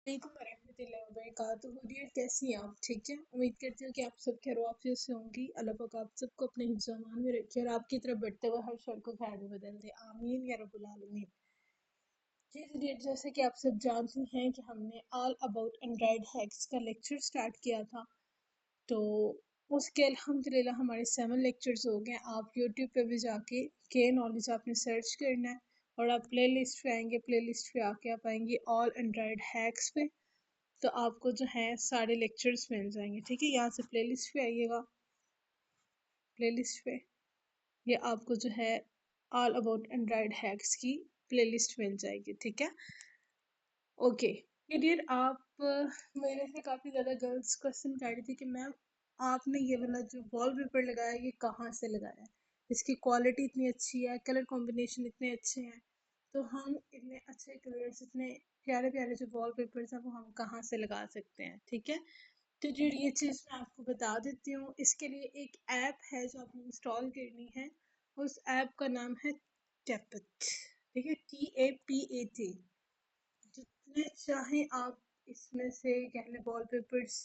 वालेकुम वरहमतुल्लाहि वबरकातुहू। डियर, कैसी हैं आप? ठीक है, उम्मीद करती हूँ कि आप सब खैर वाफियत से होंगी। अल्लाह पाक आप सबको अपने हिफ्ज़ व अमान में रखे और आपकी तरफ बढ़ते हुए हर शर को खैर में बदल दे, आमीन या रब्बुल आलमीन। जी डियर, जैसे कि आप सब जानती हैं कि हमने ऑल अबाउट एंड्रॉयड हैक्स का लेक्चर स्टार्ट किया था, तो उसके अल्हम्दुलिल्लाह हमारे 7 लेक्चर्स हो गए। आप यूट्यूब पे भी जाके के नॉलेज आपने सर्च करना है और आप प्ले लिस्ट पे आएंगे। प्ले लिस्ट पे आके आप आएंगे ऑल एंड्रॉयड हैक्स पे, तो आपको जो है सारे लेक्चर्स मिल जाएंगे। ठीक है, यहाँ से प्लेलिस्ट पे आइएगा। प्लेलिस्ट पे ये आपको जो है ऑल अबाउट एंड्रॉयड हैक्स की प्लेलिस्ट मिल जाएगी। ठीक है, ओके। ये डियर, आप मेरे से काफ़ी ज़्यादा गर्ल्स क्वेश्चन कर रही थी कि मैम आपने ये वाला जो वॉलपेपर लगाया ये कहाँ से लगाया है, इसकी क्वालिटी इतनी अच्छी है, कलर कॉम्बिनेशन इतने अच्छे हैं, तो हम इतने अच्छे कलर्स, इतने प्यारे प्यारे जो वॉलपेपर्स हैं वो हम कहाँ से लगा सकते हैं। ठीक है, तो जो ये चीज़ मैं आपको बता देती हूँ। इसके लिए एक ऐप है जो आपने इंस्टॉल करनी है। उस ऐप का नाम है टैपट। ठीक है, TAPAT। जितने चाहें आप इसमें से कहने वॉलपेपर्स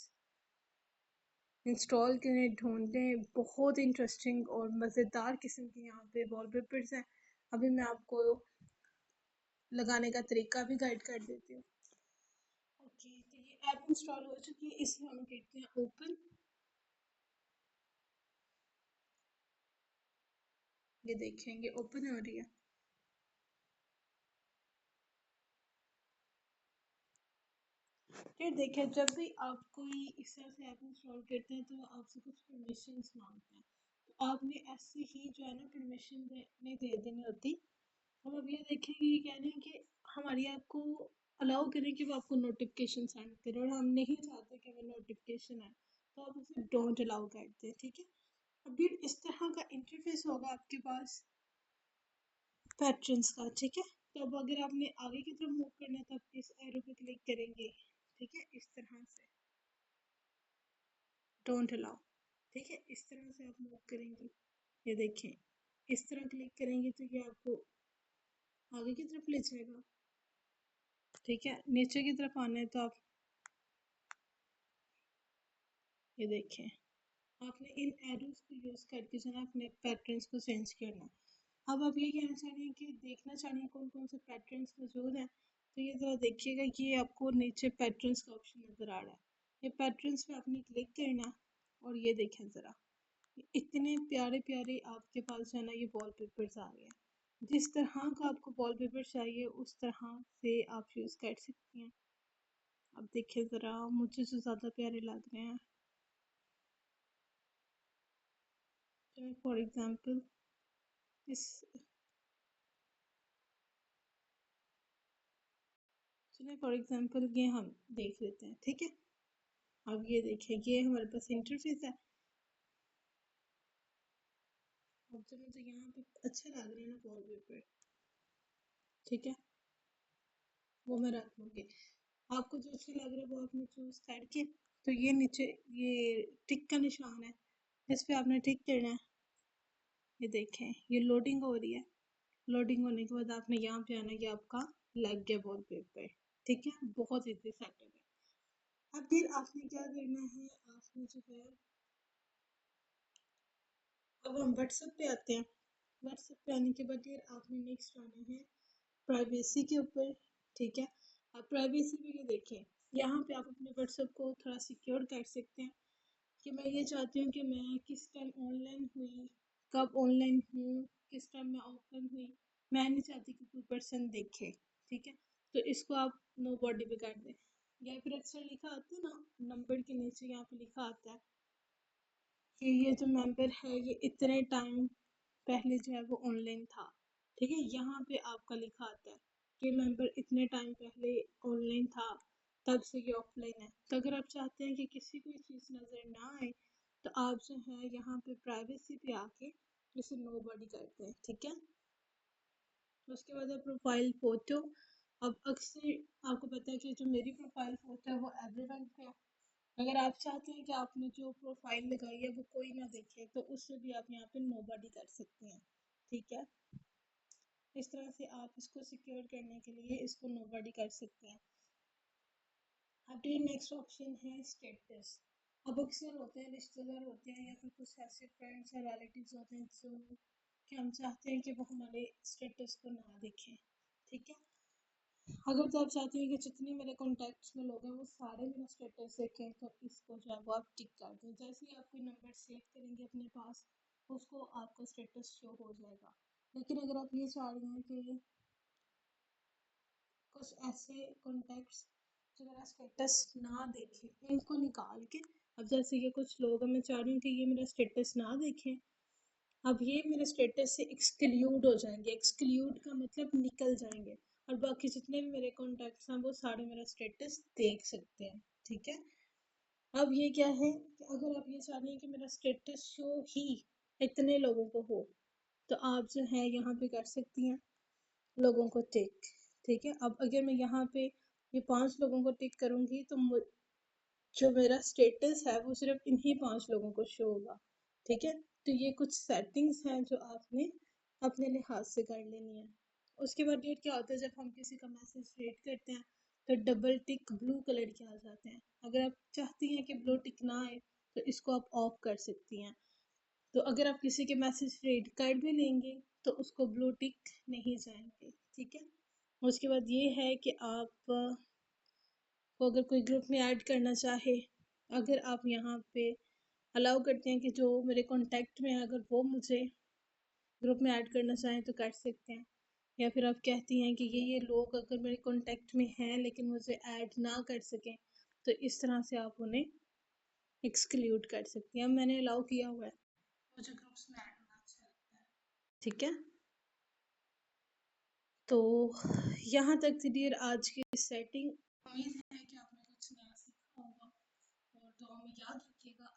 इंस्टॉल करें, ढूंढें। बहुत इंटरेस्टिंग और मज़ेदार किस्म के यहाँ पे वॉलपेपर्स हैं। अभी मैं आपको लगाने का तरीका भी गाइड कर देती हूँ। ओके, तो ये ऐप इंस्टॉल हो चुकी है, इसे हम कहते हैं ओपन। ये देखेंगे ओपन हो रही है। फिर देखिए, जब भी आप कोई इस तरह से ऐप इंस्टॉल करते हैं तो वो आपसे कुछ परमिशंस मांगते हैं, तो आपने ऐसे ही जो है ना परमिशन नहीं दे देनी होती। हम अब ये देखेंगे कि कह रहे हैं कि हमारी ऐप को अलाउ करें कि वो आपको नोटिफिकेशन सेंड करे, और हम नहीं चाहते कि हमें नोटिफिकेशन आए, तो आप उसे डोंट अलाउ करते हैं। ठीक है, अब ये इस तरह का इंटरफेस होगा आपके पास पैटर्न्स का। ठीक है, तो अब अगर आपने आगे की तरफ मूव करना है तो आप इस एरो पे क्लिक करेंगे। ठीक है, इस तरह से डोंट अलाउ। ठीक है, इस तरह से आप मूव करेंगे। ये देखें, इस तरह क्लिक करेंगे तो ये आपको आगे की तरफ ले जाएगा। ठीक है, नीचे की तरफ आना है तो आप ये देखें, आपने इन एरोज को यूज करके जो है अपने पैटर्न्स को चेंज करना है। अब आप ये कहना चाह रहे हैं कि देखना चाह रहे हैं कौन कौन से पैटर्न्स मौजूद हैं, तो ये ज़रा देखिएगा कि ये आपको नीचे पैटर्न्स का ऑप्शन नज़र आ रहा है। ये पैटर्न्स पे आपने क्लिक करना है और ये देखें ज़रा, इतने प्यारे प्यारे आपके पास जो है ना ये वॉलपेपर्स आ गए हैं। जिस तरह का आपको वॉलपेपर चाहिए उस तरह से आप यूज़ कर सकती हैं। अब देखिए ज़रा, मुझे जो ज़्यादा प्यारे लग रहे हैं, फॉर एग्जांपल इस, चलिए फॉर एग्जांपल ये हम देख लेते हैं। ठीक है, अब ये देखिए ये हमारे पास इंटरफेस है। अब जो मुझे यहाँ पे अच्छा लग रहा है ना वॉलपेपर, ठीक है, वो मैं रख लूँगी। आपको जो अच्छा लग रहा है वो आपने चूज करके, तो ये नीचे ये टिक का निशान है, इस पे आपने टिक करना है। ये देखें, ये लोडिंग हो रही है। लोडिंग होने के बाद आपने यहाँ पे आना, ये आपका लग गया वॉलपेपर। ठीक है, बहुत इजी सेटअप है। अब फिर आपने क्या करना है, आपने जो है, अब हम व्हाट्सएप पे आते हैं। व्हाट्सएप पे आने के बाद फिर आपने नेक्स्ट आना है प्राइवेसी के ऊपर। ठीक है, अब प्राइवेसी में ये देखें, यहाँ पे आप अपने व्हाट्सएप को थोड़ा सिक्योर कर सकते हैं कि मैं ये चाहती हूँ कि मैं किस टाइम ऑनलाइन हुई, कब ऑनलाइन हूँ, किस टाइम मैं ऑफलाइन हुई, मैं नहीं चाहती कि कोई पर्सन देखे। ठीक है, तो इसको आप नो बॉडी पे कर दें, या फिर अक्सर लिखा आता है ना नंबर के नीचे, यहाँ पे लिखा आता है कि ये जो मेंबर है ये इतने टाइम पहले जो है वो ऑनलाइन था। ठीक है, यहाँ पे आपका लिखा आता है कि मेंबर इतने टाइम पहले ऑनलाइन था, तब से ये ऑफलाइन है। तो अगर आप चाहते हैं कि किसी को ये चीज़ नज़र ना आए, तो आप जो है यहाँ पे प्राइवेसी पे आके इसे नो बॉडी करते हैं। ठीक है, तो उसके बाद आप प्रोफाइल फोटो। अब अक्सर आपको पता है कि जो मेरी प्रोफाइल फोटो है वो एवरीवन पे है। अगर आप चाहते हैं कि आपने जो प्रोफाइल लगाई है वो कोई ना देखे, तो उससे भी आप यहाँ पे नो बॉडी कर सकते हैं। ठीक है, इस तरह से आप इसको सिक्योर करने के लिए इसको नो बॉडी कर सकते हैं। अब डियर नेक्स्ट ऑप्शन है स्टेटस। अब अक्सर होते हैं रिश्तेदार होते हैं या फिर कुछ ऐसे फ्रेंड्स या रिलेटिव्स होते हैं जो कि हम चाहते हैं कि वो हमारे स्टेटस को ना देखें। ठीक है, अगर तो आप चाहते हैं कि जितने मेरे कॉन्टैक्ट्स में लोग हैं वो सारे मेरा स्टेटस देखें तो इसको जो है वो आप टिक कर दें। जैसे ही आप कोई नंबर सेव करेंगे अपने पास उसको आपका स्टेटस शो हो जाएगा। लेकिन अगर आप ये चाह रहे हैं कि कुछ ऐसे कॉन्टैक्ट्स जो मेरा स्टेटस ना देखें इनको निकाल के, अब जैसे ये कुछ लोग हैं मैं चाह रही हूँ कि ये मेरा स्टेटस ना देखें, अब ये मेरे स्टेटस से एक्सक्लूड हो जाएंगे। एक्सक्लूड का मतलब निकल जाएंगे और बाकी जितने भी मेरे कॉन्टैक्ट्स हैं वो सारे मेरा स्टेटस देख सकते हैं। ठीक है, अब ये क्या है कि अगर आप ये चाह रहे हैं कि मेरा स्टेटस शो ही इतने लोगों को हो तो आप जो है यहाँ पे कर सकती हैं लोगों को टिक। ठीक है, अब अगर मैं यहाँ पे ये 5 लोगों को टिक करूंगी तो जो मेरा स्टेटस है वो सिर्फ इन्हीं 5 लोगों को शो होगा। ठीक है, तो ये कुछ सेटिंग्स हैं जो आपने अपने लिहाज से कर लेनी है। उसके बाद डेट क्या होता है जब हम किसी का मैसेज रीड करते हैं तो डबल टिक ब्लू कलर के आ जाते हैं। अगर आप चाहती हैं कि ब्लू टिक ना आए तो इसको आप ऑफ कर सकती हैं। तो अगर आप किसी के मैसेज रीड कर भी लेंगे तो उसको ब्लू टिक नहीं जाएंगे। ठीक है, उसके बाद ये है कि आप को अगर कोई ग्रुप में ऐड करना चाहे, अगर आप यहाँ पे अलाउ करते हैं कि जो मेरे कांटेक्ट में है अगर वो मुझे ग्रुप में ऐड करना चाहें तो कर सकते हैं, या फिर आप कहती हैं कि ये लोग अगर मेरे कांटेक्ट में हैं लेकिन मुझे ऐड ना कर सकें तो इस तरह से आप उन्हें एक्सक्लूड कर सकती हैं। मैंने अलाउ किया हुआ है, मुझे ग्रुप्स में ऐड होना अच्छा लगता है। ठीक है, तो यहाँ तक थी डियर आज की सेटिंग। उम्मीद है कि आपने कुछ नया सीखा होगा और दुआ में याद रखिएगा